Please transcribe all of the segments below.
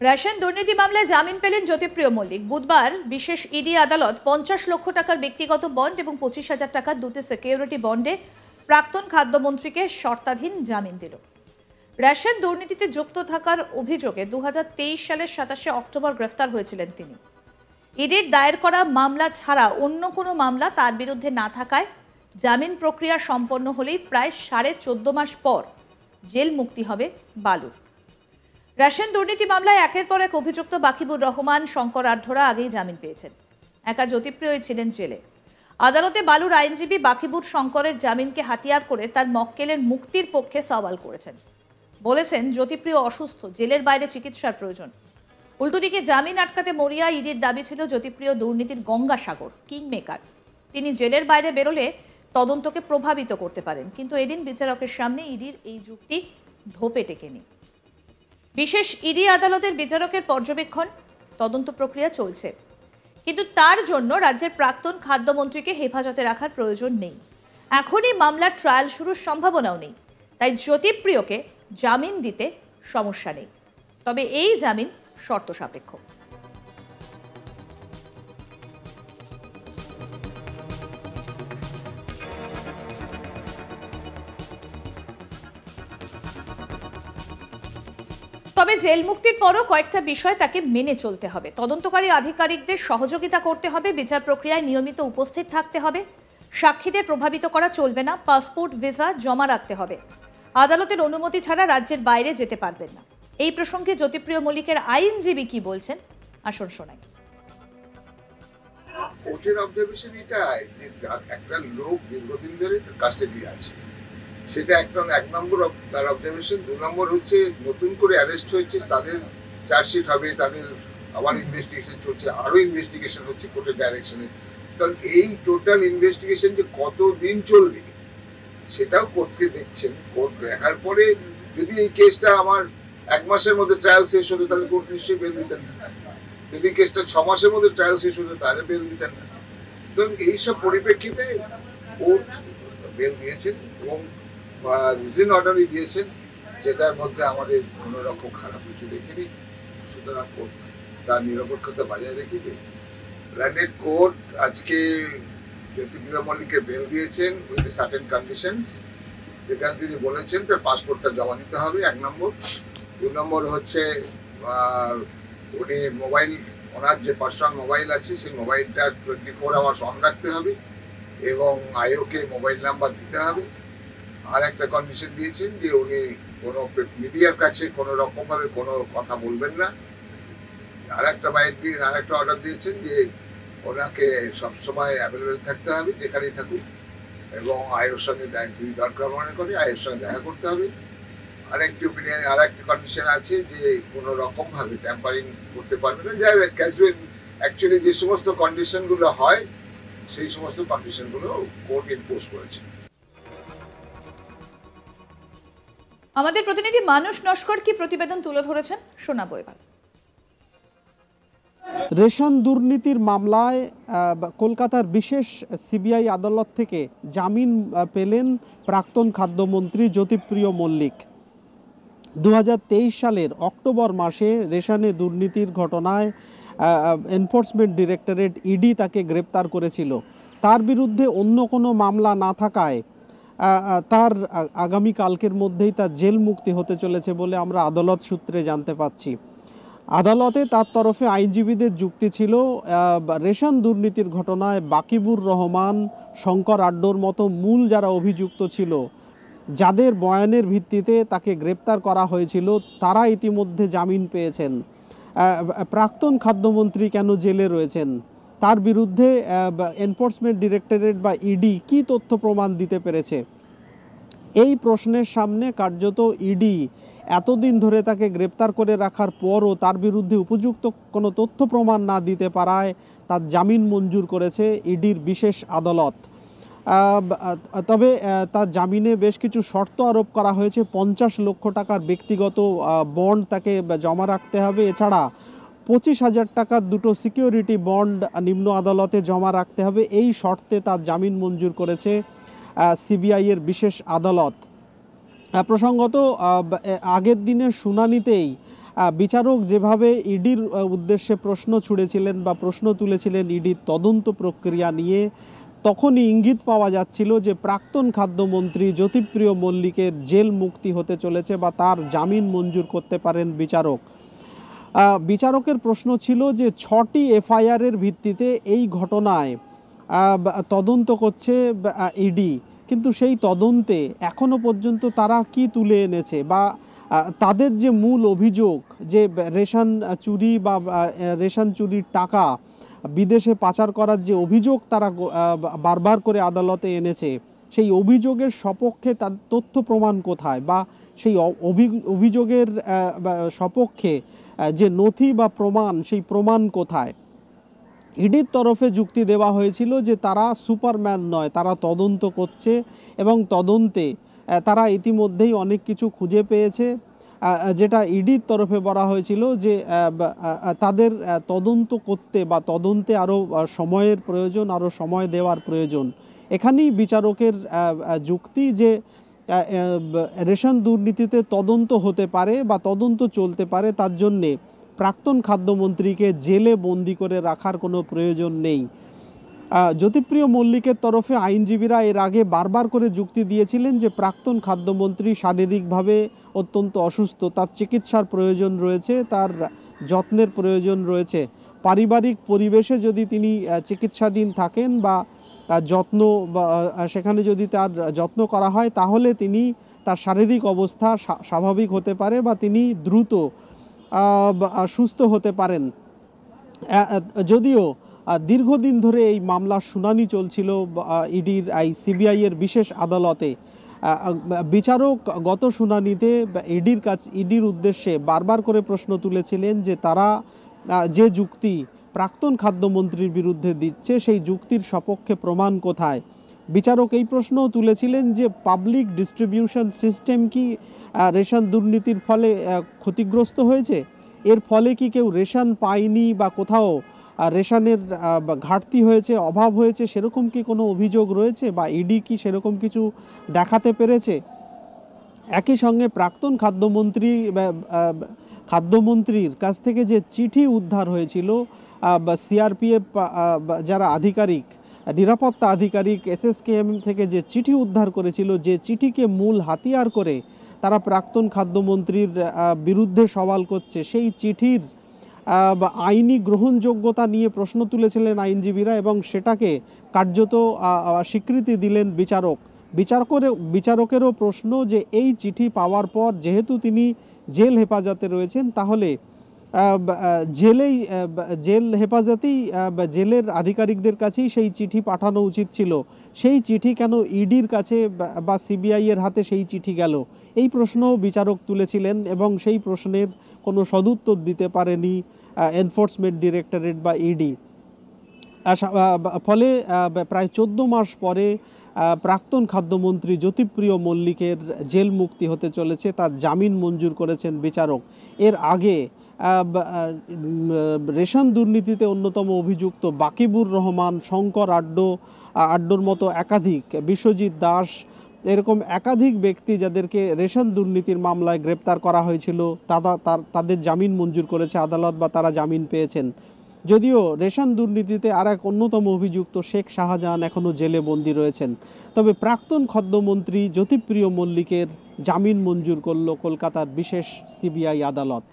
Ration দুর্নীতি মামলায় জামিন পেলেন জ্যোতিপ্রিয় মল্লিক। বুধবার বিশেষ ইডি আদালত 50 লক্ষ টাকার ব্যক্তিগত বন্ড এবং 25,000 টাকার দুটি সিকিউরিটি বন্ডে প্রাক্তন খাদ্যমন্ত্রীকে শর্তাধীন জামিন দিল। রেশন দুর্নীতিতে যুক্ত থাকার অভিযোগে 2023 সালের 27শে অক্টোবর গ্রেফতার হয়েছিলেন তিনি। ইডির দায়ের করা মামলা ছাড়া অন্য কোনো মামলা তার বিরুদ্ধে না থাকায় জামিন প্রক্রিয়া সম্পন্ন হলেই প্রায় 14.5 মাস পর জেল মুক্তি হবে বালুর। রেশন দুর্নীতি মামলায় একের পর এক অভিযুক্ত বাকিবুর রহমান, শঙ্কর আঢ্যরা আগেই জামিন পেয়েছেন। একা জ্যোতিপ্রিয়ই ছিলেন জেলে। আদালতে বালুর আইনজীবী বাকিবুর শঙ্করের জামিনকে হাতিয়ার করে তার মক্কেলের মুক্তির পক্ষে সওয়াল করেছেন। বলেছেন জ্যোতিপ্রিয় অসুস্থ, জেলের বাইরে চিকিৎসার প্রয়োজন। উল্টোদিকে জামিন আটকাতে মরিয়া ইডির দাবি ছিল জ্যোতিপ্রিয় দুর্নীতির গঙ্গাসাগর, কিংমেকার। তিনি জেলের বাইরে বেরোলে তদন্তকে প্রভাবিত করতে পারেন। কিন্তু এদিন বিচারকের সামনে ইডির এই যুক্তি ধোপে টেকেনি। বিশেষ ইডি আদালতের বিচারকের পর্যবেক্ষণ, তদন্ত প্রক্রিয়া চলছে, কিন্তু তার জন্য রাজ্যের প্রাক্তন খাদ্যমন্ত্রীকে হেফাজতে রাখার প্রয়োজন নেই। এখনই মামলার ট্রায়াল শুরুর সম্ভাবনাও নেই। তাই জ্যোতিপ্রিয়কে জামিন দিতে সমস্যা নেই, তবে এই জামিন শর্ত সাপেক্ষ। তবে জেল মুক্তির পরও কয়েকটা বিষয় তাকে মেনে চলতে হবে। তদন্তকারী আধিকারিকদের সহযোগিতা করতে হবে, বিচার প্রক্রিয়ায় নিয়মিত উপস্থিত থাকতে হবে, সাক্ষীদের প্রভাবিত করা চলবে না, পাসপোর্ট ভিসা জমা রাখতে হবে, আদালতের অনুমতি ছাড়া রাজ্যের বাইরে যেতে পারবেন না। এই প্রসঙ্গে জ্যোতিপ্রিয় মল্লিকের আইনজীবী কি বলছেন আসুন শোনাই। কোর্টের অবজারভেশন এটা, একটা লোক দীর্ঘদিন ধরে কাস্টাডি আছে, সেটা এক নম্বর তার অবজারভেশন। 2 নম্বর হচ্ছে নতুন করে অ্যারেস্ট হয়েছে, তাদের চার্জশিট হবে, তাদের আবার ইনভেস্টিগেশন চলছে, আরো ইনভেস্টিগেশন হচ্ছে কোর্টের ডাইরেকশনে। কারণ এই টোটাল ইনভেস্টিগেশন যে কতদিন চলবে সেটাও কোর্টকে দেখছেন। কোর্ট দেখার পরে যদি এই কেসটা আমার 1 মাসের মধ্যে ট্রায়াল শেষ হতো তাহলে কোর্ট নিশ্চয়ই বেল দিতেন না। যদি কেসটা 6 মাসের মধ্যে ট্রায়াল শেষ হতো তাহলে বেল দিতেন না। তো এইসব পরিপ্রেক্ষিতে কোর্ট বেল দিয়েছেন এবং রিজন অর্ডারই দিয়েছেন, যেটার মধ্যে আমাদের কোনো রকম খারাপ কিছু দেখিনি। সুতরাং কোর্ট তার নিরপেক্ষতা বজায় রেখে ল্যান্ডেড কোর্ট আজকে জ্যোতিপ্রিয় মল্লিককে বেল দিয়েছেন উইথ সার্টেন কন্ডিশনস, যেখানে তিনি বলেছেন তার পাসপোর্টটা জমা দিতে হবে 1 নম্বর। 2 নম্বর হচ্ছে উনি মোবাইল, ওনার যে পার্সোনাল মোবাইল আছে সেই মোবাইলটা 24 আওয়ার্স অন রাখতে হবে এবং আইওকে মোবাইল নাম্বার দিতে হবে। আর একটা কন্ডিশন দিয়েছেন যে উনি কোনো মিডিয়ার কাছে কোনো রকমভাবে কোনো কথা বলবেন না। আর একটা অর্ডার দিয়েছেন যে ওনাকে সবসময় অ্যাভেলেবেল থাকতে হবে যেখানেই থাকুক, এবং আয়ের সঙ্গে যদি দরকার মনে করে আয়ের সঙ্গে দেখা করতে হবে। আর একটা কন্ডিশন আছে যে কোনো রকমভাবে ট্যাম্পারিং করতে পারবে না। যা ক্যাজুয়াল অ্যাকচুয়ালি যে সমস্ত কন্ডিশনগুলো হয় সেই সমস্ত কন্ডিশনগুলো কোর্ট ইম্পোজ করেছে। আমাদের প্রতিনিধি মানুষ নস্কর কি প্রতিবেদন তুলে ধরেছেন শোনাবো এবার। রেশন দুর্নীতির মামলায় কলকাতার বিশেষ সিবিআই আদালত থেকে জামিন পেলেন প্রাক্তন খাদ্যমন্ত্রী জ্যোতিপ্রিয় মল্লিক। 2023 সালের অক্টোবর মাসে রেশনে দুর্নীতির ঘটনায় এনফোর্সমেন্ট ডিরেক্টরেট ইডি তাকে গ্রেপ্তার করেছিল। তার বিরুদ্ধে অন্য কোনো মামলা না থাকায় তার আগামীকালকের মধ্যেই তার জেল মুক্তি হতে চলেছে বলে আমরা আদালত সূত্রে জানতে পাচ্ছি। আদালতে তার তরফে আইনজীবীদের যুক্তি ছিল রেশন দুর্নীতির ঘটনায় বাকিবুর রহমান, শঙ্কর আড্ডর মতো মূল যারা অভিযুক্ত ছিল, যাদের বয়ানের ভিত্তিতে তাকে গ্রেপ্তার করা হয়েছিল, তারা ইতিমধ্যে জামিন পেয়েছেন। প্রাক্তন খাদ্যমন্ত্রী কেন জেলে রয়েছেন, তার বিরুদ্ধে এনফোর্সমেন্ট ডিরেক্টরেট বা ইডি কি তথ্য প্রমাণ দিতে পেরেছে, এই প্রশ্নের সামনে কার্যত ইডি এতদিন ধরে তাকে গ্রেপ্তার করে রাখার পরও তার বিরুদ্ধে উপযুক্ত কোনো তথ্য প্রমাণ না দিতে পারায় তার জামিন মঞ্জুর করেছে ইডির বিশেষ আদালত। তবে তার জামিনে বেশ কিছু শর্ত আরোপ করা হয়েছে। 50 লক্ষ টাকার ব্যক্তিগত বন্ড তাকে জমা রাখতে হবে, এছাড়া 25,000 টাকার দুটো সিকিউরিটি বন্ড নিম্ন আদালতে জমা রাখতে হবে। এই শর্তে তার জামিন মঞ্জুর করেছে সিবিআই এর বিশেষ আদালত। প্রসঙ্গত আগের দিনের শুনানিতেই বিচারক যেভাবে ইডির উদ্দেশ্যে প্রশ্ন ছুড়েছিলেন বা প্রশ্ন তুলেছিলেন ইডির তদন্ত প্রক্রিয়া নিয়ে, তখনই ইঙ্গিত পাওয়া যাচ্ছিল যে প্রাক্তন খাদ্যমন্ত্রী জ্যোতিপ্রিয় মল্লিকের জেল মুক্তি হতে চলেছে বা তার জামিন মঞ্জুর করতে পারেন বিচারক। বিচারকের প্রশ্ন ছিল যে 6টি এফআইআরের ভিত্তিতে এই ঘটনায় তদন্ত করছে ইডি, কিন্তু সেই তদন্তে এখনো পর্যন্ত তারা কি তুলে এনেছে বা তাদের যে মূল অভিযোগ যে রেশন চুরি বা রেশন চুরির টাকা বিদেশে পাচার করার যে অভিযোগ তারা বারবার করে আদালতে এনেছে, সেই অভিযোগের সপক্ষে তার তথ্য প্রমাণ কোথায় বা সেই অভিযোগের সপক্ষে যে নথি বা প্রমাণ, সেই প্রমাণ কোথায়? ইডির তরফে যুক্তি দেওয়া হয়েছিল যে তারা সুপারম্যান নয়, তারা তদন্ত করছে এবং তদন্তে তারা ইতিমধ্যেই অনেক কিছু খুঁজে পেয়েছে, যেটা ইডির তরফে বলা হয়েছিল যে তাদের তদন্ত করতে বা তদন্তে আরও সময়ের প্রয়োজন, আরও সময় দেওয়ার প্রয়োজন। এখানেই বিচারকের যুক্তি যে রেশন দুর্নীতিতে তদন্ত হতে পারে বা তদন্ত চলতে পারে, তার জন্যে প্রাক্তন খাদ্যমন্ত্রীকে জেলে বন্দি করে রাখার কোনো প্রয়োজন নেই। জ্যোতিপ্রিয় মল্লিকের তরফে আইনজীবীরা এর আগে বারবার করে যুক্তি দিয়েছিলেন যে প্রাক্তন খাদ্যমন্ত্রী শারীরিকভাবে অত্যন্ত অসুস্থ, তার চিকিৎসার প্রয়োজন রয়েছে, তার যত্নের প্রয়োজন রয়েছে। পারিবারিক পরিবেশে যদি তিনি চিকিৎসাধীন থাকেন বা যত্ন বা সেখানে যদি তার যত্ন করা হয়, তাহলে তিনি তার শারীরিক অবস্থা স্বাভাবিক হতে পারে বা তিনি দ্রুত সুস্থ হতে পারেন। যদিও দীর্ঘদিন ধরে এই মামলার শুনানি চলছিল ইডির সিবিআই এর বিশেষ আদালতে, বিচারক গত শুনানিতে ইডির উদ্দেশ্যে বারবার করে প্রশ্ন তুলেছিলেন যে তারা যে যুক্তি প্রাক্তন খাদ্যমন্ত্রীর বিরুদ্ধে দিচ্ছে, সেই যুক্তির সপক্ষে প্রমাণ কোথায়? বিচারক এই প্রশ্নও তুলেছিলেন যে পাবলিক ডিস্ট্রিবিউশন সিস্টেম কি রেশন দুর্নীতির ফলে ক্ষতিগ্রস্ত হয়েছে? এর ফলে কি কেউ রেশন পায়নি বা কোথাও রেশনের ঘাটতি হয়েছে, অভাব হয়েছে, সেরকম কি কোনো অভিযোগ রয়েছে বা ইডি কি সেরকম কিছু দেখাতে পেরেছে? একই সঙ্গে প্রাক্তন খাদ্যমন্ত্রীর কাছ থেকে যে চিঠি উদ্ধার হয়েছিল বা সিআরপিএফ যারা আধিকারিক, নিরাপত্তা আধিকারিক SSKM থেকে যে চিঠি উদ্ধার করেছিল, যে চিঠিকে মূল হাতিয়ার করে তারা প্রাক্তন খাদ্যমন্ত্রীর বিরুদ্ধে সওয়াল করছে, সেই চিঠির আইনি গ্রহণযোগ্যতা নিয়ে প্রশ্ন তুলেছিলেন আইনজীবীরা এবং সেটাকে কার্যত স্বীকৃতি দিলেন বিচারক। বিচারকেরও প্রশ্ন যে এই চিঠি পাওয়ার পর যেহেতু তিনি জেল হেফাজতে রয়েছেন, তাহলে জেল হেফাজতেই জেলের আধিকারিকদের কাছেই সেই চিঠি পাঠানো উচিত ছিল। সেই চিঠি কেন ইডির কাছে বা সিবিআই এর হাতে সেই চিঠি গেল? এই প্রশ্নও বিচারক তুলেছিলেন এবং সেই প্রশ্নের কোনো সদুত্তর দিতে পারেনি এনফোর্সমেন্ট ডিরেক্টরেট বা ইডি। ফলে প্রায় 14 মাস পরে প্রাক্তন খাদ্যমন্ত্রী জ্যোতিপ্রিয় মল্লিকের জেল মুক্তি হতে চলেছে, তার জামিন মঞ্জুর করেছেন বিচারক। এর আগে রেশন দুর্নীতিতে অন্যতম অভিযুক্ত বাকিবুর রহমান, শঙ্কর আড্ডোর মতো একাধিক, বিশ্বজিৎ দাস, এরকম একাধিক ব্যক্তি যাদেরকে রেশন দুর্নীতির মামলায় গ্রেপ্তার করা হয়েছিল, তাদের জামিন মঞ্জুর করেছে আদালত বা তারা জামিন পেয়েছেন। যদিও রেশন দুর্নীতিতে আর এক অন্যতম অভিযুক্ত শেখ শাহজাহান এখনও জেলে বন্দী রয়েছেন। তবে প্রাক্তন খাদ্যমন্ত্রী জ্যোতিপ্রিয় মল্লিকের জামিন মঞ্জুর করল কলকাতার বিশেষ সিবিআই আদালত।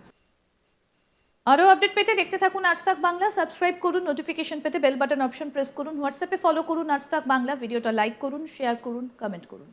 আরও আপডেট পেতে দেখতে থাকুন আজ তাক বাংলা। সাবস্ক্রাইব করুন, নোটিফিকেশন পেতে বেল বাটন অপশন প্রেস করুন, হোয়াটসঅ্যাপে ফলো করুন আজ তাক বাংলা, ভিডিওটা লাইক করুন, শেয়ার করুন, কমেন্ট করুন।